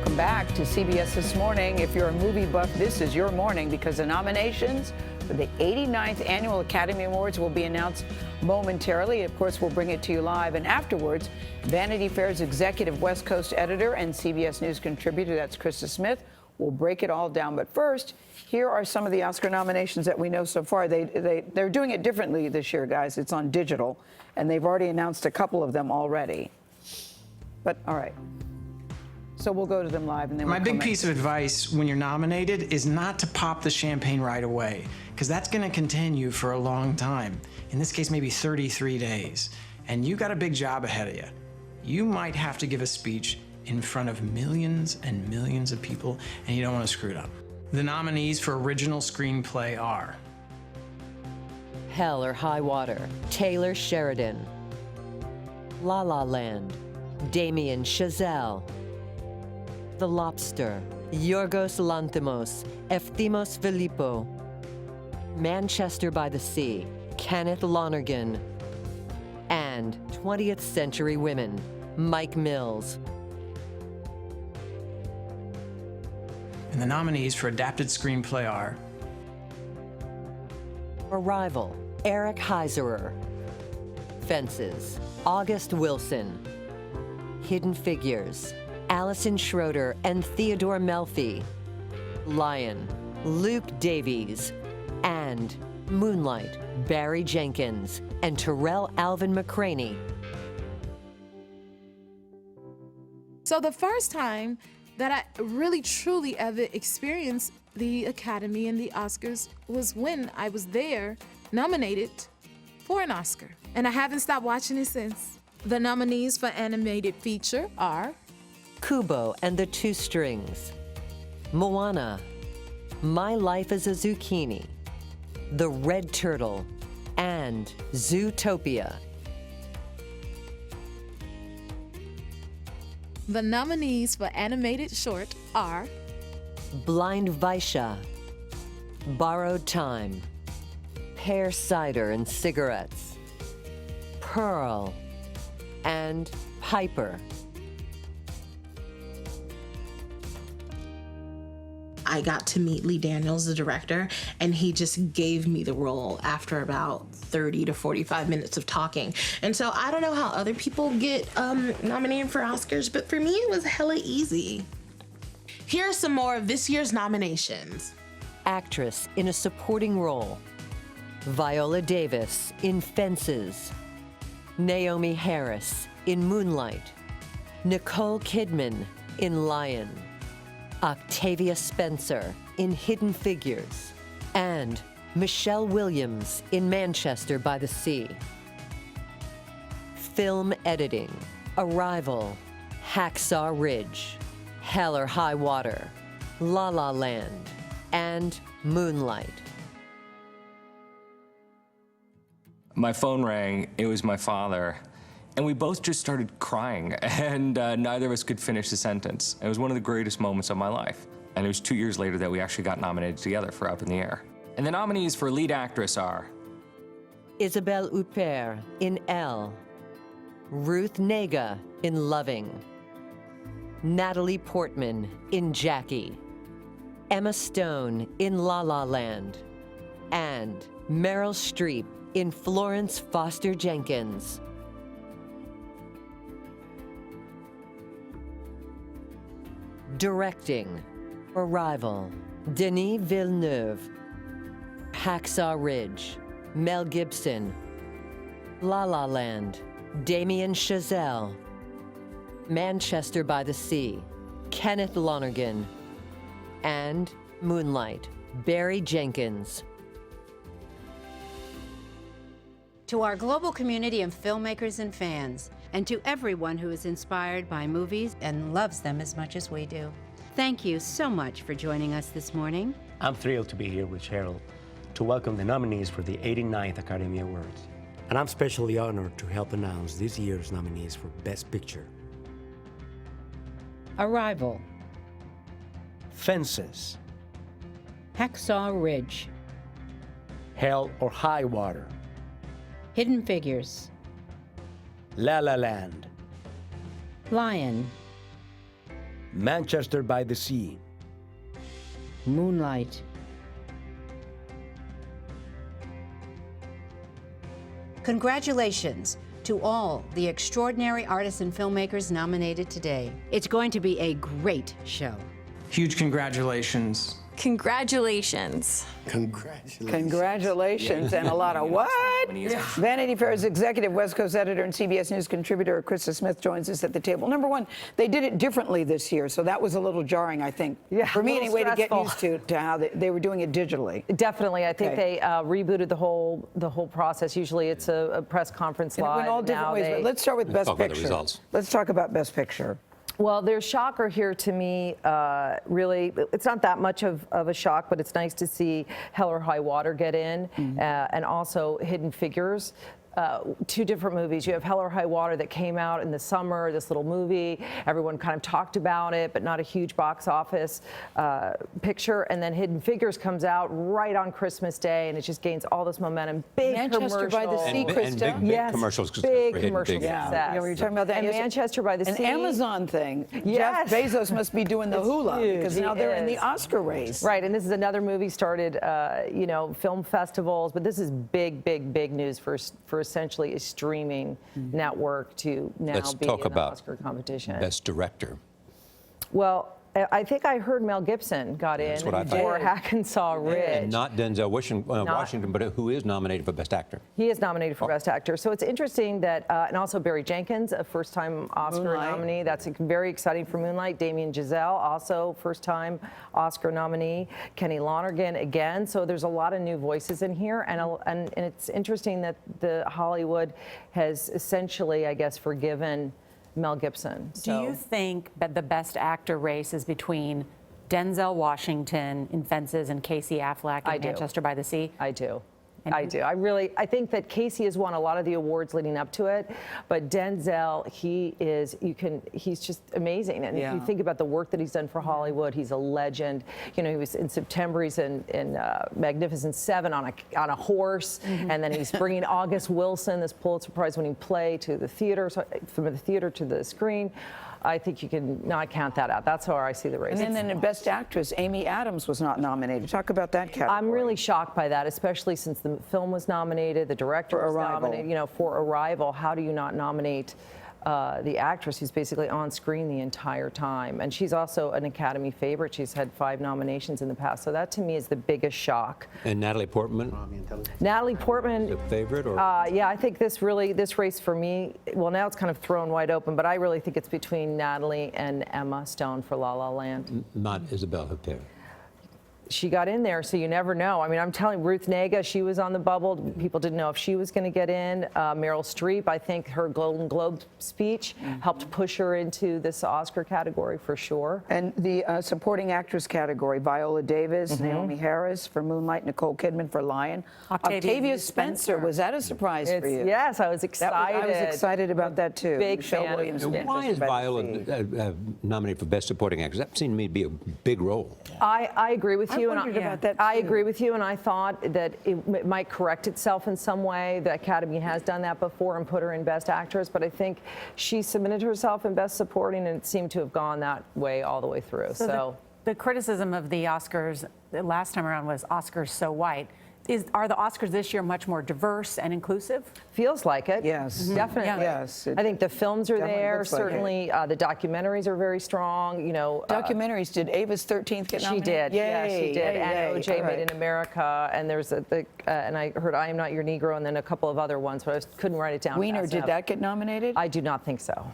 Welcome back to CBS This Morning. If you're a movie buff, this is your morning because the nominations for the 89th Annual Academy Awards will be announced momentarily. Of course, we'll bring it to you live. And afterwards, Vanity Fair's executive West Coast editor and CBS News contributor, that's Krista Smith, will break it all down. But first, here are some of the Oscar nominations that we know so far. They're doing it differently this year, guys. It's on digital, and they've already announced a couple of them already. But all right. So we'll go to them live, and then My big piece of advice when you're nominated is not to pop the champagne right away, because that's going to continue for a long time. In this case, maybe 33 days. And you got a big job ahead of you. You might have to give a speech in front of millions and millions of people, and you don't want to screw it up. The nominees for original screenplay are Hell or High Water, Taylor Sheridan. La La Land, Damien Chazelle. The Lobster, Yorgos Lanthimos, Efthimos Filippo. Manchester by the Sea, Kenneth Lonergan. And 20th Century Women, Mike Mills. And the nominees for adapted screenplay are Arrival, Eric Heiserer. Fences, August Wilson. Hidden Figures, Allison Schroeder and Theodore Melfi. Lion, Luke Davies. And Moonlight, Barry Jenkins and Terrell Alvin McCraney. So the first time that I really truly ever experienced the Academy and the Oscars was when I was there, nominated for an Oscar. And I haven't stopped watching it since. The nominees for animated feature are Kubo and the Two Strings. Moana, My Life as a Zucchini. The Red Turtle and Zootopia. the nominees for animated short are Blind Vaisha, Borrowed Time, Pear Cider and Cigarettes, Pearl, and Piper. I got to meet Lee Daniels, the director, and he just gave me the role after about 30 to 45 minutes of talking. And so I don't know how other people get nominated for Oscars, but for me it was hella easy. Here are some more of this year's nominations. Actress in a supporting role: Viola Davis in Fences, Naomi Harris in Moonlight, Nicole Kidman in Lion, Octavia Spencer in Hidden Figures, and Michelle Williams in Manchester by the Sea. Film editing: Arrival, Hacksaw Ridge, Hell or High Water, La La Land, and Moonlight. My phone rang, it was my father, and we both just started crying, and neither of us could finish the sentence. It was one of the greatest moments of my life. And it was 2 years later that we actually got nominated together for Up in the Air. And the nominees for lead actress are Isabelle Huppert in Elle, Ruth Negga in Loving, Natalie Portman in Jackie, Emma Stone in La La Land, and Meryl Streep in Florence Foster Jenkins. Directing: Arrival, Denis Villeneuve, Hacksaw Ridge, Mel Gibson, La La Land, Damien Chazelle, Manchester by the Sea, Kenneth Lonergan, and Moonlight, Barry Jenkins. To our global community of filmmakers and fans, and to everyone who is inspired by movies and loves them as much as we do, thank you so much for joining us this morning. I'm thrilled to be here with Cheryl to welcome the nominees for the 89th Academy Awards. And I'm especially honored to help announce this year's nominees for Best Picture. Arrival, Fences, Hacksaw Ridge, Hell or High Water, Hidden Figures, La La Land, Lion, Manchester by the Sea. Moonlight. Congratulations to all the extraordinary artists and filmmakers nominated today. It's going to be a great show. Huge congratulations. Congratulations. Congratulations, and a lot of what? Vanity Fair's executive West Coast editor and CBS News contributor Krista Smith joins us at the table. Number one, they did it differently this year, so that was a little jarring, I think. Yeah, for me anyway, to get stressful. used to how they were doing it digitally. Definitely, I think Okay. they rebooted the whole process. Usually, it's a press conference And it live. went all and different now ways. But let's start with Best talk about the Picture. results. Let's talk about Best Picture. Well, their shocker here to me, really, it's not that much of a shock, but it's nice to see Hell or High Water get in, and also Hidden Figures. Two different movies. You have Hell or High Water that came out in the summer, this little movie. Everyone kind of talked about it, but not a huge box office picture. And then Hidden Figures comes out right on Christmas Day, and it just gains all this momentum. Big Manchester by the commercial. Sea, Krista. And big commercials success big for Hidden commercial Figures. success. Yeah, we were talking about that. And yesterday. Manchester by the An Sea. Amazon thing. Yes. Jeff Bezos must be doing the It's hula huge. because now they're in the He is. Oscar race. Right, and this is another movie started, film festivals, but this is big, big, big news for essentially a streaming network to now Let's be talk in the about Oscar competition. Best Director. Well, I think I heard Mel Gibson got in That's what I thought. for Hacksaw Ridge. And not Denzel Washington, but who is nominated for Best Actor. He is nominated for Best Actor. So it's interesting that, and also Barry Jenkins, a first-time Oscar Moonlight. nominee. That's very exciting for Moonlight. Damien Giselle, also first-time Oscar nominee. Kenny Lonergan again. So there's a lot of new voices in here, and it's interesting that the Hollywood has essentially, I guess, forgiven Mel Gibson. Do you think that the Best Actor race is between Denzel Washington in Fences and Casey Affleck in Manchester by the Sea? I do. I do. I think that Casey has won a lot of the awards leading up to it, but Denzel, he's just amazing. And if you think about the work that he's done for Hollywood, he's a legend. You know, he was in September, he's in Magnificent Seven on a horse, and then he's bringing August Wilson, this Pulitzer Prize winning play, to the theater, so from the theater to the screen. I think you can not count that out. That's how I see the race. And then in Best Actress, Amy Adams was not nominated. Talk about that category. I'm really shocked by that, especially since the film was nominated, the director was nominated. You know, for Arrival, how do you not nominate the actress who's basically on screen the entire time? And she's also an Academy favorite. She's had 5 nominations in the past. So that to me is the biggest shock. And Natalie Portman. Natalie Portman. A favorite, or? Yeah, I think this race for me, well, now it's kind of thrown wide open, but I really think it's between Natalie and Emma Stone for La La Land. Not Isabelle Huppert. She got in there, so you never know. I mean, I'm telling you, Ruth Negga, she was on the bubble. People didn't know if she was going to get in. Meryl Streep, I think her Golden Globe speech helped push her into this Oscar category for sure. And the supporting actress category, Viola Davis, Naomi Harris for Moonlight, Nicole Kidman for Lion. Octavia Spencer. Was that a surprise for you? Yes, I was excited. I was excited about that too. Big Michelle fan of Williams. Why is Viola nominated for Best Supporting Actress? That seemed to me to be a big role. I agree with you. I wondered about that I too. agree with you, and I thought that it might correct itself in some way. The Academy has done that before and put her in Best Actress, but I think she submitted herself in Best Supporting, and it seemed to have gone that way all the way through. So the criticism of the Oscars the last time around was Oscars so white. Are the Oscars this year much more diverse and inclusive? Feels like it. Yes. Definitely. Yeah. Yes. I think the films are definitely there. looks like it. Certainly, the documentaries are very strong. You know, Documentaries. Did Ava's 13th get she nominated? did. Yeah, she did. Yay, And yay. OJ All Made right. in America, and there's and I heard I Am Not Your Negro, and then a couple of other ones, but I couldn't write it down. Wiener, fast did enough. that get nominated? I do not think so.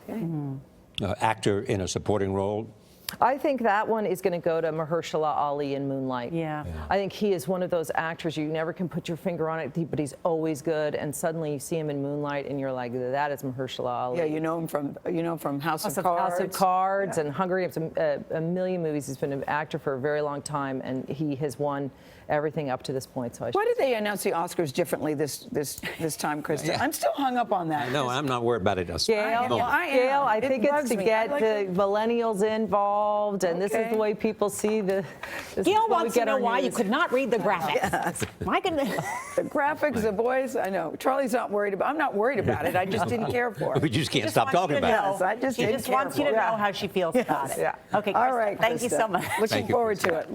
Actor in a supporting role. I think that one is going to go to Mahershala Ali in Moonlight. Yeah. I think he is one of those actors you never can put your finger on it, but he's always good. And suddenly you see him in Moonlight, and you're like, that is Mahershala Ali. Yeah, you know him from House of Cards. House of Cards and Hunger Games, a million movies. He's been an actor for a very long time, and he has won everything up to this point. So Why did they announce the Oscars differently this time, Krista? Yeah. I'm still hung up on that. No, I'm not worried about it. Gail, I am. I It think it's bugs to me. get I like the millennials involved. involved, and this is the way people see the. Gail wants to know why you could not read the graphics. Yes. My goodness. The graphics, the boys, I know. Charlie's not worried about. I'm not worried about it. I just didn't care for it. We just can't stop talking about it. Yes, I just She didn't just care wants you for to it. know how she feels about it. Yeah. Okay, All Krista, right. thank you Krista. so much. Looking forward to it.